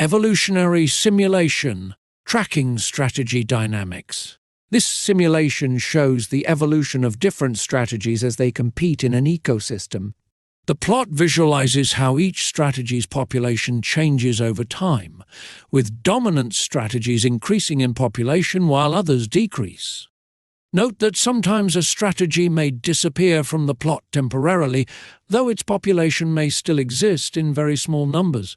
Evolutionary Simulation, Tracking Strategy Dynamics. This simulation shows the evolution of different strategies as they compete in an ecosystem. The plot visualizes how each strategy's population changes over time, with dominant strategies increasing in population while others decrease. Note that sometimes a strategy may disappear from the plot temporarily, though its population may still exist in very small numbers.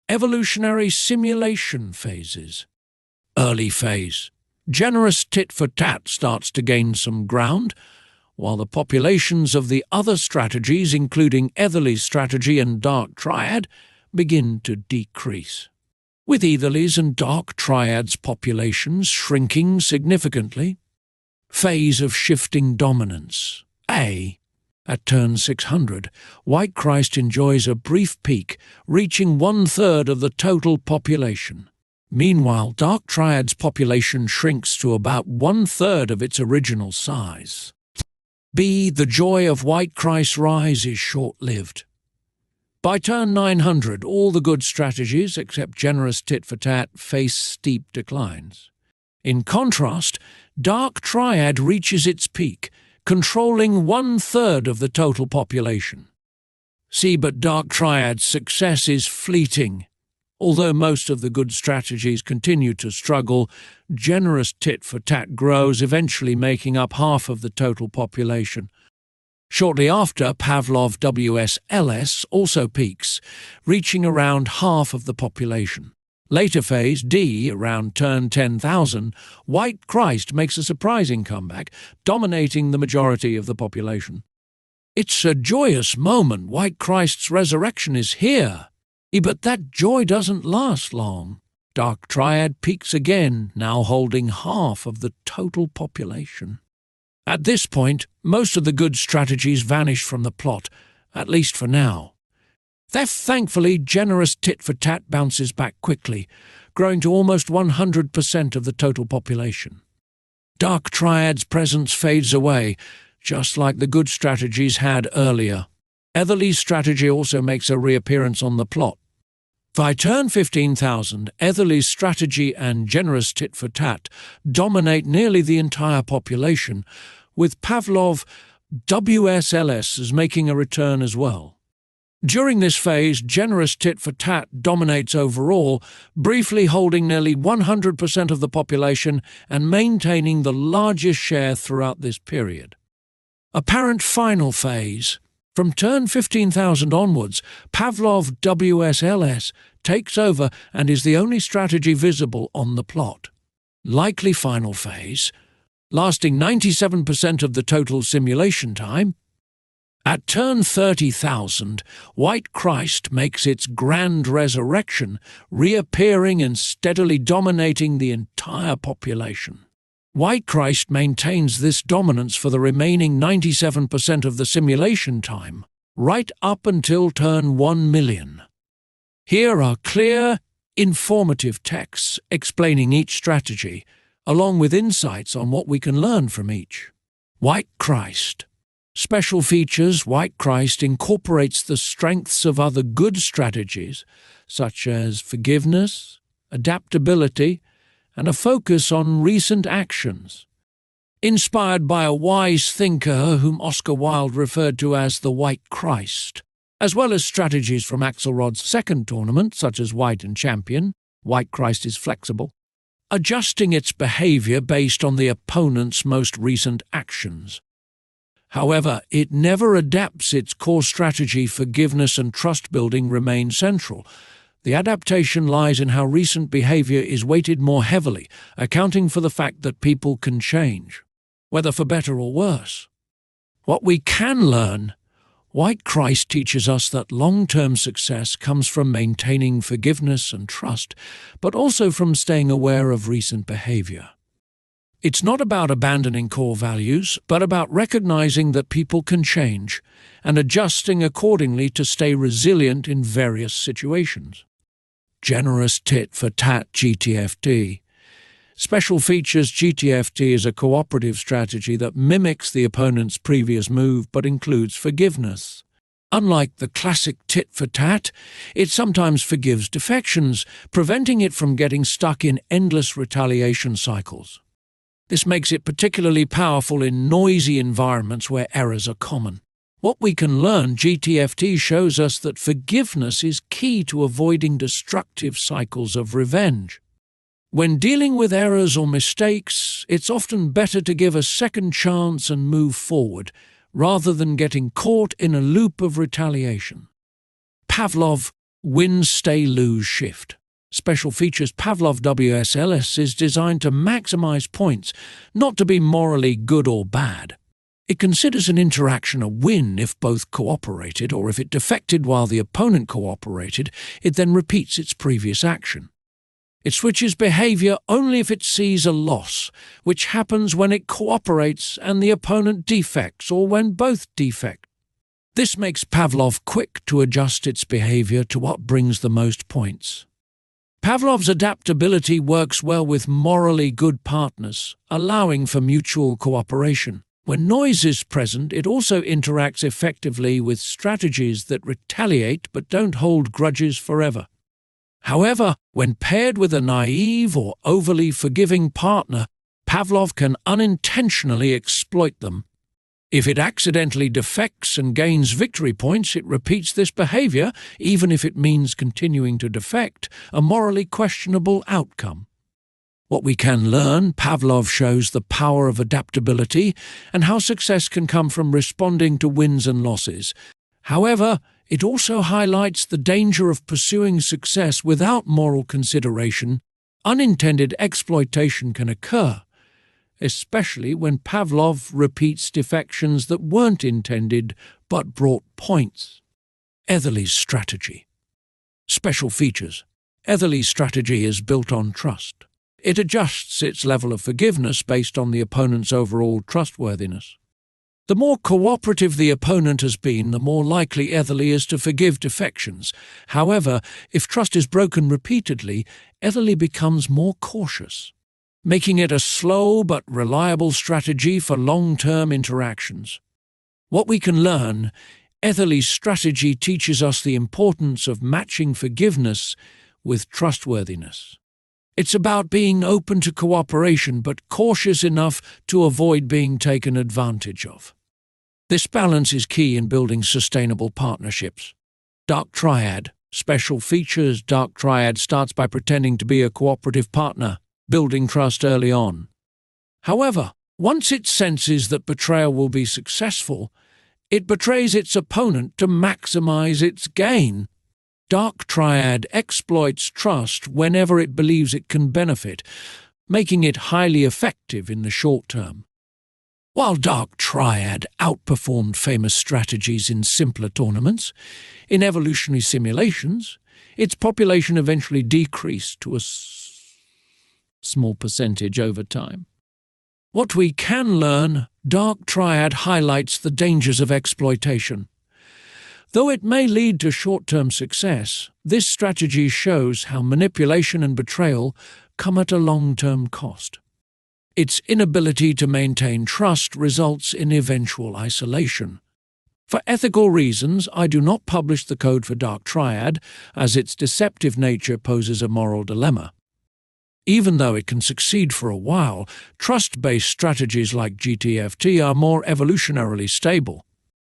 Evolutionary simulation phases. Early phase. Generous tit-for-tat starts to gain some ground, while the populations of the other strategies, including Eatherley's strategy and Dark Triad, begin to decrease. With Eatherley's and Dark Triad's populations shrinking significantly. Phase of shifting dominance. A. At turn 600, White Christ enjoys a brief peak, reaching 1/3 of the total population. Meanwhile, Dark Triad's population shrinks to about 1/3 of its original size. B. The joy of White Christ's rise is short-lived. By turn 900, all the good strategies, except Generous Tit-for-Tat, face steep declines. In contrast, Dark Triad reaches its peak, controlling 1/3 of the total population. See, but Dark Triad's success is fleeting. Although most of the good strategies continue to struggle, Generous Tit-for-Tat grows, eventually making up half of the total population. Shortly after, Pavlov WSLS also peaks, reaching around half of the population. Later phase, D, around turn 10,000, White Christ makes a surprising comeback, dominating the majority of the population. It's a joyous moment. White Christ's resurrection is here. But that joy doesn't last long. Dark Triad peaks again, now holding half of the total population. At this point, most of the good strategies vanish from the plot, at least for now. Thankfully, Generous Tit-for-Tat bounces back quickly, growing to almost 100% of the total population. Dark Triad's presence fades away, just like the good strategies had earlier. Eatherley's strategy also makes a reappearance on the plot. By turn 15,000, Eatherley's strategy and Generous Tit-for-Tat dominate nearly the entire population, with Pavlov WSLS as making a return as well. During this phase, Generous Tit-for-Tat dominates overall, briefly holding nearly 100% of the population and maintaining the largest share throughout this period. Apparent final phase. From turn 15,000 onwards, Pavlov WSLS takes over and is the only strategy visible on the plot. Likely final phase, lasting 97% of the total simulation time. At turn 30,000, White Christ makes its grand resurrection, reappearing and steadily dominating the entire population. White Christ maintains this dominance for the remaining 97% of the simulation time, right up until turn 1,000,000. Here are clear, informative texts explaining each strategy, along with insights on what we can learn from each. White Christ. Special features. White Christ incorporates the strengths of other good strategies, such as forgiveness, adaptability, and a focus on recent actions. Inspired by a wise thinker whom Oscar Wilde referred to as the White Christ, as well as strategies from Axelrod's second tournament, such as White and Champion, White Christ is flexible, adjusting its behavior based on the opponent's most recent actions. However, it never adapts its core strategy. Forgiveness and trust-building remain central. The adaptation lies in how recent behavior is weighted more heavily, accounting for the fact that people can change, whether for better or worse. What we can learn, White Christ teaches us that long-term success comes from maintaining forgiveness and trust, but also from staying aware of recent behavior. It's not about abandoning core values, but about recognizing that people can change and adjusting accordingly to stay resilient in various situations. Generous Tit-for-Tat GTFT. Special features. GTFT is a cooperative strategy that mimics the opponent's previous move but includes forgiveness. Unlike the classic tit-for-tat, it sometimes forgives defections, preventing it from getting stuck in endless retaliation cycles. This makes it particularly powerful in noisy environments where errors are common. What we can learn, GTFT shows us that forgiveness is key to avoiding destructive cycles of revenge. When dealing with errors or mistakes, it's often better to give a second chance and move forward, rather than getting caught in a loop of retaliation. Pavlov win-stay-lose shift. Special features. Pavlov WSLS is designed to maximize points, not to be morally good or bad. It considers an interaction a win if both cooperated, or if it defected while the opponent cooperated, it then repeats its previous action. It switches behavior only if it sees a loss, which happens when it cooperates and the opponent defects, or when both defect. This makes Pavlov quick to adjust its behavior to what brings the most points. Pavlov's adaptability works well with morally good partners, allowing for mutual cooperation. When noise is present, it also interacts effectively with strategies that retaliate but don't hold grudges forever. However, when paired with a naive or overly forgiving partner, Pavlov can unintentionally exploit them. If it accidentally defects and gains victory points, it repeats this behavior, even if it means continuing to defect, a morally questionable outcome. What we can learn, Pavlov shows the power of adaptability and how success can come from responding to wins and losses. However, it also highlights the danger of pursuing success without moral consideration. Unintended exploitation can occur, especially when Pavlov repeats defections that weren't intended but brought points. Eatherley's strategy. Special features. Eatherley's strategy is built on trust. It adjusts its level of forgiveness based on the opponent's overall trustworthiness. The more cooperative the opponent has been, the more likely Eatherley is to forgive defections. However, if trust is broken repeatedly, Eatherley becomes more cautious, making it a slow but reliable strategy for long-term interactions. What we can learn, Eatherley's strategy teaches us the importance of matching forgiveness with trustworthiness. It's about being open to cooperation but cautious enough to avoid being taken advantage of. This balance is key in building sustainable partnerships. Dark Triad. Special features. Dark Triad starts by pretending to be a cooperative partner, building trust early on. However, once it senses that betrayal will be successful, it betrays its opponent to maximize its gain. Dark Triad exploits trust whenever it believes it can benefit, making it highly effective in the short term. While Dark Triad outperformed famous strategies in simpler tournaments, in evolutionary simulations, its population eventually decreased to a small percentage over time. What we can learn, Dark Triad highlights the dangers of exploitation. Though it may lead to short-term success, this strategy shows how manipulation and betrayal come at a long-term cost. Its inability to maintain trust results in eventual isolation. For ethical reasons, I do not publish the code for Dark Triad, as its deceptive nature poses a moral dilemma. Even though it can succeed for a while, trust-based strategies like GTFT are more evolutionarily stable.